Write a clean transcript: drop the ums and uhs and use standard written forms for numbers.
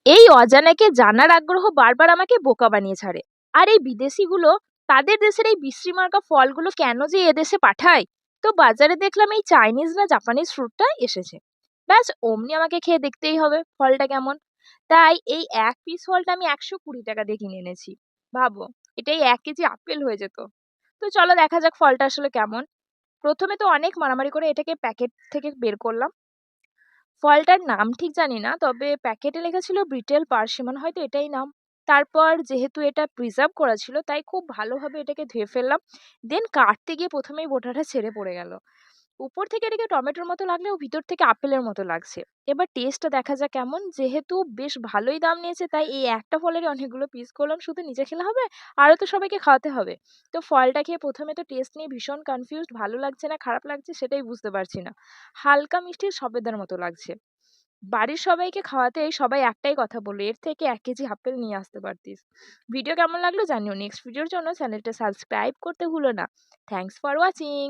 এই অজানাকে জানার আগ্রহ বারবার আমাকে বোকা বানিয়ে ছাড়ে। আর এই বিদেশিগুলো তাদের দেশের এই বিশ্রী মার্কা ফলগুলো কেন যে এদেশে পাঠায়? তো বাজারে দেখলাম এই চাইনিজ না জাপানিজ ফ্রুটটা এসেছে। ব্যাস অমনি আমাকে খেয়ে দেখতেই হবে ফলটা কেমন। তাই এই এক পিস ফলটা আমি 120 টাকা দিয়ে কিনে এনেছি। ভাবো, এটাই 1 কেজি আপেল হয়ে যেত। তো চলো দেখা যাক ফলটা আসলে কেমন। প্রথমে তো অনেক মারামারি করে এটাকে প্যাকেট থেকে বের করলাম। ফলটার নাম ঠিক জানি না, তবে প্যাকেটে লেখা ছিল ব্রিটেল পার্সিমন, হয়তো এটাই নাম। তারপর যেহেতু এটা প্রিজার্ভ করা ছিল তাই খুব ভালোভাবে এটাকে ধুয়ে ফেললাম। দেন কাটতে গিয়ে প্রথমেই বোটাটা ছেড়ে পড়ে গেল। উপর থেকে এটাকে টমেটোর মতো লাগলেও ভিতর থেকে আপেলের মতো লাগছে। এবার টেস্টটা দেখা যাক কেমন। যেহেতু বেশ ভালোই দাম নিয়েছে তাই এই একটা ফলেরই অনেকগুলো পিস করলাম। শুধু নিজে খেলে হবে, আরো তো সবাইকে খাওয়াতে হবে। তো ফলটা খেয়ে প্রথমে তো টেস্ট নিয়ে ভীষণ কনফিউজড, ভালো লাগছে না খারাপ লাগছে সেটাই বুঝতে পারছি না। হালকা মিষ্টি সবেদার মতো লাগছে। বাড়ির সবাইকে খাওয়াতে সবাই একটাই কথা বললো, এর থেকে 1 কেজি আপেল নিয়ে আসতে পারতিস। ভিডিও কেমন লাগলো জানিও। নেক্সট ভিডিওর জন্য চ্যানেলটা সাবস্ক্রাইব করতে ভুলো না। Thanks for watching.